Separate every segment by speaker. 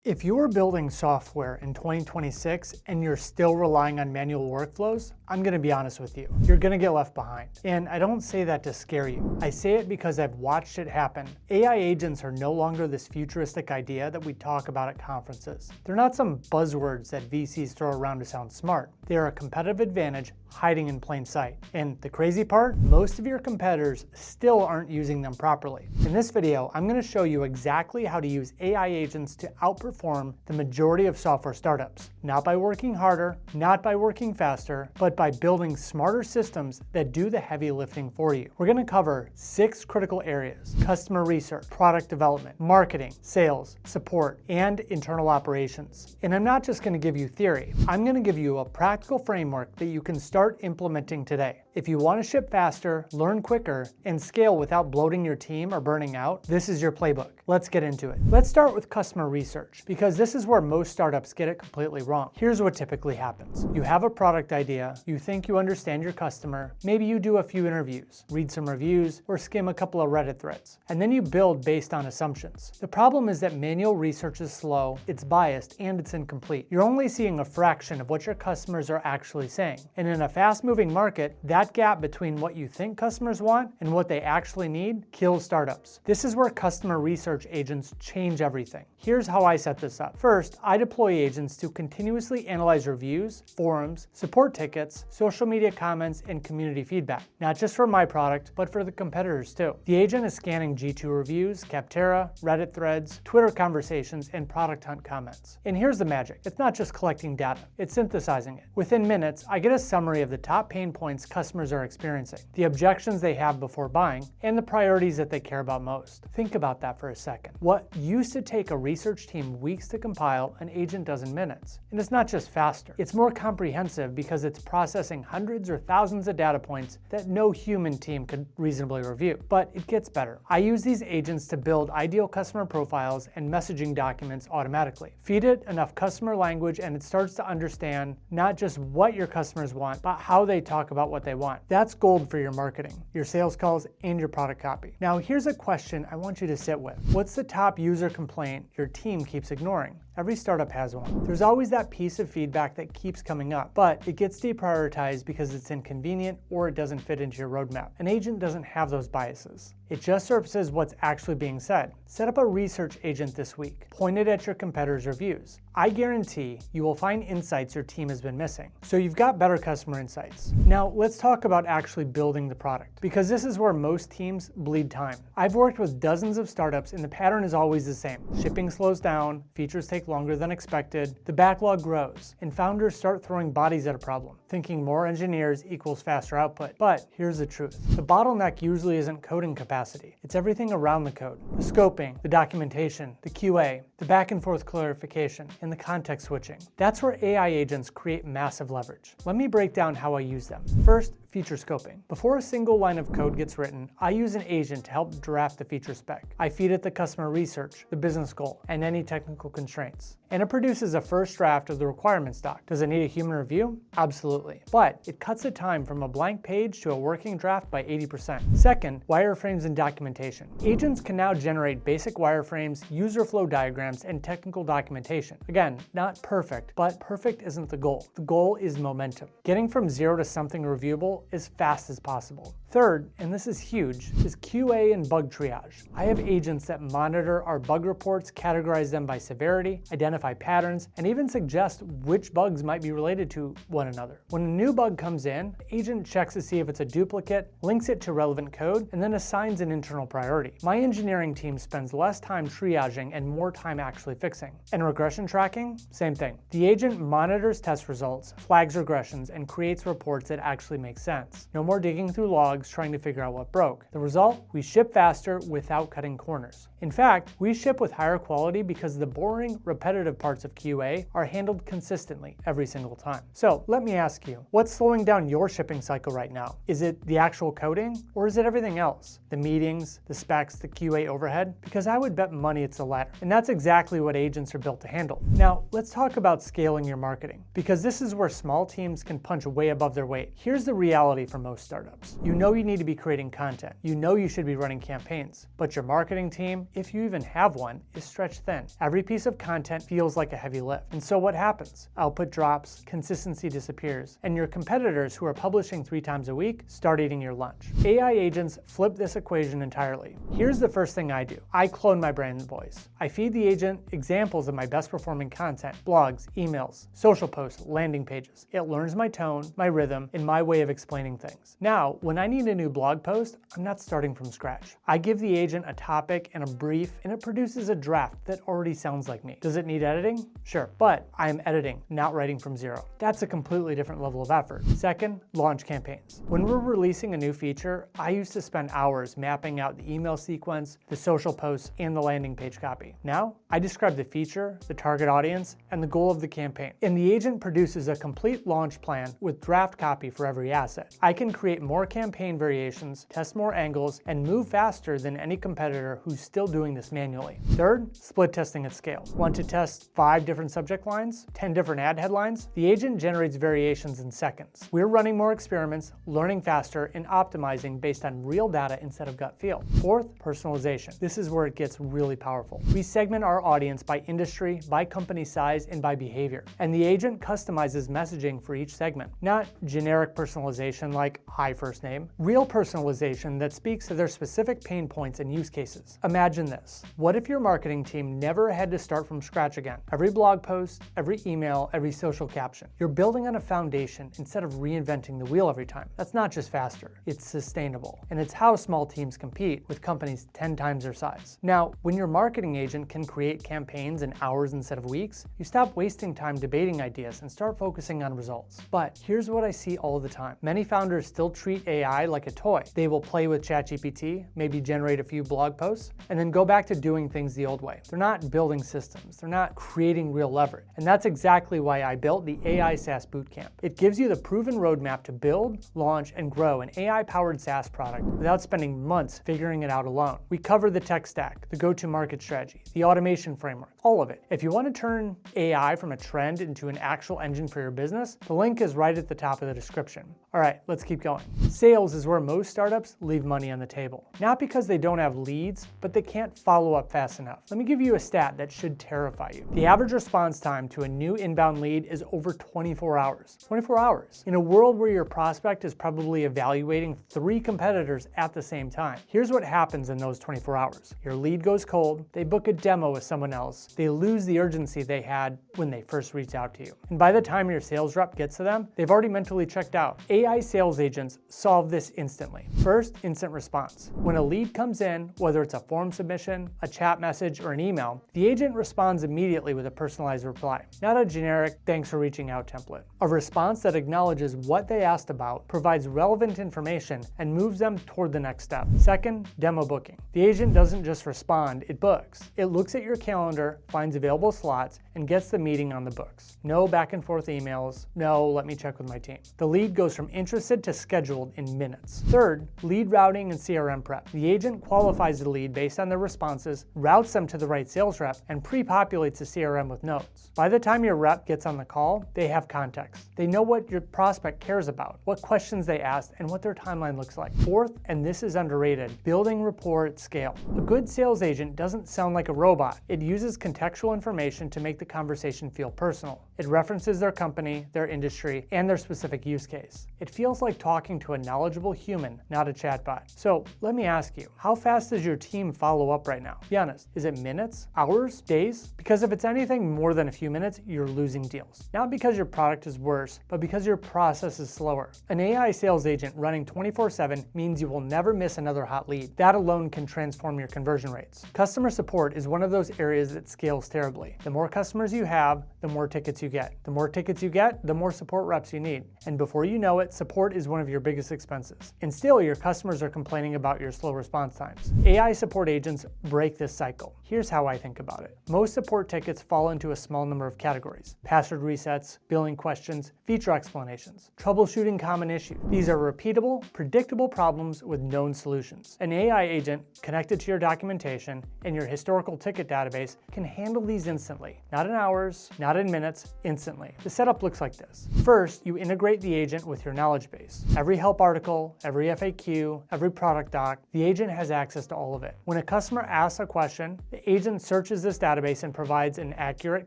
Speaker 1: If you're building software in 2026 and you're still relying on manual workflows, I'm going to be honest with you, you're going to get left behind. And I don't say that to scare you. I say it because I've watched it happen. AI agents are no longer this futuristic idea that we talk about at conferences. They're not some buzzwords that VCs throw around to sound smart. They are a competitive advantage hiding in plain sight. And the crazy part, most of your competitors still aren't using them properly. In this video, I'm going to show you exactly how to use AI agents to outperform the majority of software startups. Not by working harder, not by working faster, but by building smarter systems that do the heavy lifting for you. We're going to cover 6 critical areas: customer research, product development, marketing, sales, support, and internal operations. And I'm not just going to give you theory. I'm going to give you a practical framework that you can start implementing today. If you want to ship faster, learn quicker, and scale without bloating your team or burning out, this is your playbook. Let's get into it. Let's start with customer research, because this is where most startups get it completely wrong. Here's what typically happens. You have a product idea, you think you understand your customer, maybe you do a few interviews, read some reviews, or skim a couple of Reddit threads, and then you build based on assumptions. The problem is that manual research is slow, it's biased, and it's incomplete. You're only seeing a fraction of what your customers are actually saying. And in a fast-moving market, that gap between what you think customers want and what they actually need kills startups. This is where customer research agents change everything. Here's how I set this up. First, I deploy agents to continuously analyze reviews, forums, support tickets, social media comments, and community feedback. Not just for my product, but for the competitors too. The agent is scanning G2 reviews, Capterra, Reddit threads, Twitter conversations, and product hunt comments. And here's the magic. It's not just collecting data, it's synthesizing it. Within minutes, I get a summary of the top pain points customers are experiencing, the objections they have before buying, and the priorities that they care about most. Think about that for a second. What used to take a research team weeks to compile, an agent does in minutes. And it's not just faster, it's more comprehensive because it's processing hundreds or thousands of data points that no human team could reasonably review. But it gets better. I use these agents to build ideal customer profiles and messaging documents automatically. Feed it enough customer language and it starts to understand not just what your customers want, but how they talk about what they want. That's gold for your marketing, your sales calls, and your product copy. Now here's a question I want you to sit with. What's the top user complaint your team keeps ignoring? Every startup has one. There's always that piece of feedback that keeps coming up, but it gets deprioritized because it's inconvenient or it doesn't fit into your roadmap. An agent doesn't have those biases. It just surfaces what's actually being said. Set up a research agent this week. Point it at your competitors' reviews. I guarantee you will find insights your team has been missing. So you've got better customer insights. Now let's talk about actually building the product, because this is where most teams bleed time. I've worked with dozens of startups and the pattern is always the same. Shipping slows down, features take longer than expected, the backlog grows, and founders start throwing bodies at a problem, thinking more engineers equals faster output. But here's the truth. The bottleneck usually isn't coding capacity. It's everything around the code. The scoping, the documentation, the QA, the back and forth clarification, and the context switching. That's where AI agents create massive leverage. Let me break down how I use them. First, feature scoping. Before a single line of code gets written, I use an agent to help draft the feature spec. I feed it the customer research, the business goal, and any technical constraints. And it produces a first draft of the requirements doc. Does it need a human review? Absolutely. But it cuts the time from a blank page to a working draft by 80%. Second, wireframes and documentation. Agents can now generate basic wireframes, user flow diagrams, and technical documentation. Again, not perfect, but perfect isn't the goal. The goal is momentum. Getting from zero to something reviewable as fast as possible. Third, and this is huge, is QA and bug triage. I have agents that monitor our bug reports, categorize them by severity, identify patterns, and even suggest which bugs might be related to one another. When a new bug comes in, the agent checks to see if it's a duplicate, links it to relevant code, and then assigns an internal priority. My engineering team spends less time triaging and more time actually fixing. And regression tracking, same thing. The agent monitors test results, flags regressions, and creates reports that actually make sense. No more digging through logs trying to figure out what broke. The result? We ship faster without cutting corners. In fact, we ship with higher quality because the boring, repetitive parts of QA are handled consistently every single time. So let me ask you, what's slowing down your shipping cycle right now? Is it the actual coding, or is it everything else? The meetings, the specs, the QA overhead? Because I would bet money it's the latter. And that's exactly what agents are built to handle. Now, let's talk about scaling your marketing, because this is where small teams can punch way above their weight. Here's the reality reality for most startups. You know you need to be creating content. You know you should be running campaigns, but your marketing team, if you even have one, is stretched thin. Every piece of content feels like a heavy lift. And so what happens? Output drops, consistency disappears, and your competitors who are publishing 3 times a week start eating your lunch. AI agents flip this equation entirely. Here's the first thing I do. I clone my brand voice. I feed the agent examples of my best performing content, blogs, emails, social posts, landing pages. It learns my tone, my rhythm, and my way of explaining things. Now, when I need a new blog post, I'm not starting from scratch. I give the agent a topic and a brief, and it produces a draft that already sounds like me. Does it need editing? Sure, but I am editing, not writing from zero. That's a completely different level of effort. Second, launch campaigns. When we're releasing a new feature, I used to spend hours mapping out the email sequence, the social posts, and the landing page copy. Now, I describe the feature, the target audience, and the goal of the campaign. And the agent produces a complete launch plan with draft copy for every asset. I can create more campaign variations, test more angles, and move faster than any competitor who's still doing this manually. Third, split testing at scale. Want to test 5 different subject lines, 10 different ad headlines? The agent generates variations in seconds. We're running more experiments, learning faster, and optimizing based on real data instead of gut feel. Fourth, personalization. This is where it gets really powerful. We segment our audience by industry, by company size, and by behavior. And the agent customizes messaging for each segment. Not generic personalization like hi first name, real personalization that speaks to their specific pain points and use cases. Imagine this. What if your marketing team never had to start from scratch again? Every blog post, every email, every social caption. You're building on a foundation instead of reinventing the wheel every time. That's not just faster, it's sustainable. And it's how small teams compete with companies 10 times their size. Now, when your marketing agent can create campaigns in hours instead of weeks, you stop wasting time debating ideas and start focusing on results. But here's what I see all the time. Many founders still treat AI like a toy. They will play with ChatGPT, maybe generate a few blog posts, and then go back to doing things the old way. They're not building systems. They're not creating real leverage. And that's exactly why I built the AI SaaS Bootcamp. It gives you the proven roadmap to build, launch, and grow an AI-powered SaaS product without spending months figuring it out alone. We cover the tech stack, the go-to-market strategy, the automation framework, all of it. If you want to turn AI from a trend into an actual engine for your business, the link is right at the top of the description. All right, let's keep going. Sales is where most startups leave money on the table. Not because they don't have leads, but they can't follow up fast enough. Let me give you a stat that should terrify you. The average response time to a new inbound lead is over 24 hours. 24 hours. In a world where your prospect is probably evaluating 3 competitors at the same time. Here's what happens in those 24 hours. Your lead goes cold, they book a demo with someone else, they lose the urgency they had when they first reached out to you. And by the time your sales rep gets to them, they've already mentally checked out. AI sales agents solve this instantly. First, instant response. When a lead comes in, whether it's a form submission, a chat message, or an email, the agent responds immediately with a personalized reply. Not a generic thanks for reaching out template. A response that acknowledges what they asked about, provides relevant information, and moves them toward the next step. Second, demo booking. The agent doesn't just respond, it books. It looks at your calendar, finds available slots, and gets the meeting on the books. No back and forth emails. No, let me check with my team. The lead goes from interested to scheduled in minutes. Third, lead routing and CRM prep. The agent qualifies the lead based on their responses, routes them to the right sales rep, and pre-populates the CRM with notes. By the time your rep gets on the call, they have context. They know what your prospect cares about, what questions they asked, and what their timeline looks like. Fourth, and this is underrated, building rapport at scale. A good sales agent doesn't sound like a robot. It uses contextual information to make the conversation feel personal. It references their company, their industry, and their specific use case. It feels like talking to a knowledgeable human, not a chatbot. So let me ask you, how fast does your team follow up right now? Be honest, is it minutes, hours, days? Because if it's anything more than a few minutes, you're losing deals. Not because your product is worse, but because your process is slower. An AI sales agent running 24/7 means you will never miss another hot lead. That alone can transform your conversion rates. Customer support is one of those areas that scales terribly. The more customers you have, the more tickets you get. The more tickets you get, the more support reps you need. And before you know it, support is one of your biggest expenses. And still, your customers are complaining about your slow response times. AI support agents break this cycle. Here's how I think about it. Most support tickets fall into a small number of categories: password resets, billing questions, feature explanations, troubleshooting common issues. These are repeatable, predictable problems with known solutions. An AI agent connected to your documentation and your historical ticket database can handle these instantly. Not in hours, not in minutes, instantly. The setup looks like this. First, you integrate the agent with your knowledge knowledge base. Every help article, every FAQ, every product doc, the agent has access to all of it. When a customer asks a question, the agent searches this database and provides an accurate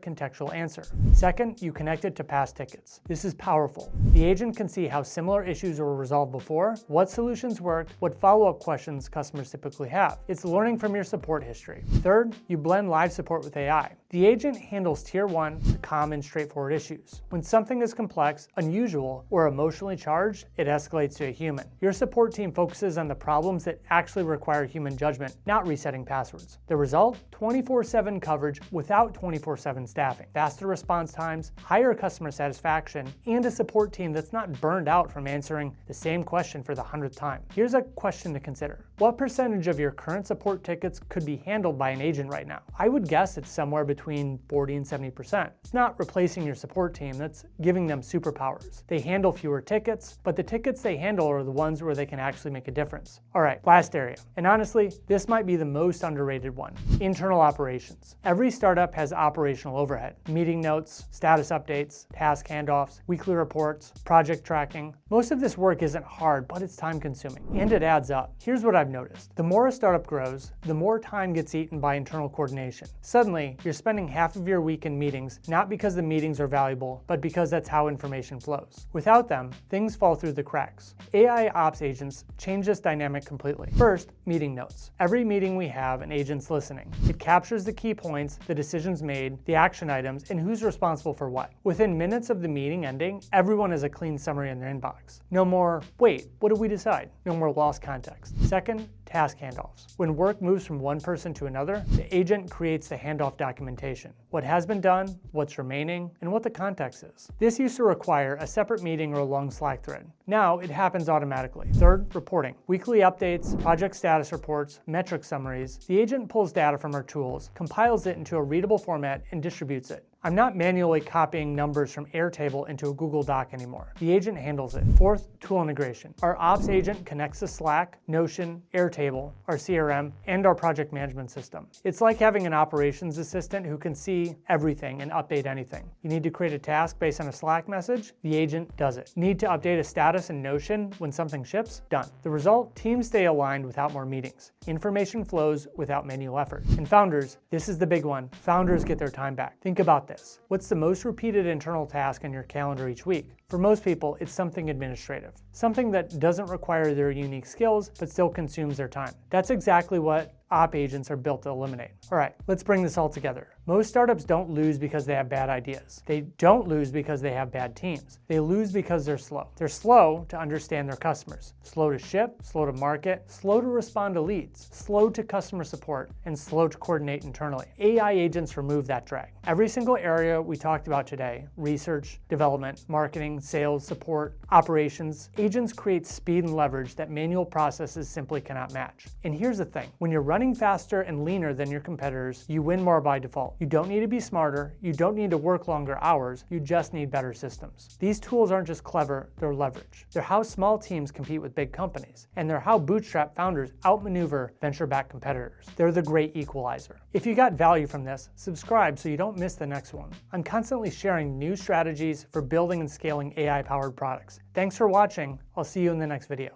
Speaker 1: contextual answer. Second, you connect it to past tickets. This is powerful. The agent can see how similar issues were resolved before, what solutions worked, what follow-up questions customers typically have. It's learning from your support history. Third, you blend live support with AI. The agent handles tier 1, the common, straightforward issues. When something is complex, unusual, or emotionally charged, it escalates to a human. Your support team focuses on the problems that actually require human judgment, not resetting passwords. The result? 24/7 coverage without 24/7 staffing, faster response times, higher customer satisfaction, and a support team that's not burned out from answering the same question for the 100th time. Here's a question to consider. What percentage of your current support tickets could be handled by an agent right now? I would guess it's somewhere between 40 and 70%. It's not replacing your support team, that's giving them superpowers. They handle fewer tickets, but the tickets they handle are the ones where they can actually make a difference. All right, last area. And honestly, this might be the most underrated one. Internal operations. Every startup has operational overhead. Meeting notes, status updates, task handoffs, weekly reports, project tracking. Most of this work isn't hard, but it's time consuming, and it adds up. Here's what I've noticed. The more a startup grows, the more time gets eaten by internal coordination. Suddenly, you're spending half of your week in meetings, not because the meetings are valuable, but because that's how information flows. Without them, things fall through the cracks. AI ops agents change this dynamic completely. First, meeting notes. Every meeting we have, an agent's listening. It captures the key points, the decisions made, the action items, and who's responsible for what. Within minutes of the meeting ending, everyone has a clean summary in their inbox. No more, wait, what did we decide? No more lost context. Second, task handoffs. When work moves from one person to another, the agent creates the handoff documentation. What has been done, what's remaining, and what the context is. This used to require a separate meeting or a long Slack thread. Now it happens automatically. Third, reporting. Weekly updates, project status reports, metric summaries. The agent pulls data from our tools, compiles it into a readable format, and distributes it. I'm not manually copying numbers from Airtable into a Google Doc anymore. The agent handles it. Fourth, tool integration. Our ops agent connects to Slack, Notion, Airtable, our CRM, and our project management system. It's like having an operations assistant who can see everything and update anything. You need to create a task based on a Slack message? The agent does it. Need to update a status in Notion when something ships? Done. The result? Teams stay aligned without more meetings. Information flows without manual effort. And founders, this is the big one. Founders get their time back. Think about this. What's the most repeated internal task on your calendar each week? For most people, it's something administrative. Something that doesn't require their unique skills, but still consumes their time. That's exactly what op agents are built to eliminate. All right, let's bring this all together. Most startups don't lose because they have bad ideas. They don't lose because they have bad teams. They lose because they're slow. They're slow to understand their customers, slow to ship, slow to market, slow to respond to leads, slow to customer support, and slow to coordinate internally. AI agents remove that drag. Every single area we talked about today, research, development, marketing, sales, support, operations, agents create speed and leverage that manual processes simply cannot match. And here's the thing, when you're running faster and leaner than your competitors, you win more by default. You don't need to be smarter, you don't need to work longer hours, you just need better systems. These tools aren't just clever, they're leverage. They're how small teams compete with big companies, and they're how bootstrap founders outmaneuver venture-backed competitors. They're the great equalizer. If you got value from this, subscribe so you don't miss the next one. I'm constantly sharing new strategies for building and scaling AI-powered products. Thanks for watching. I'll see you in the next video.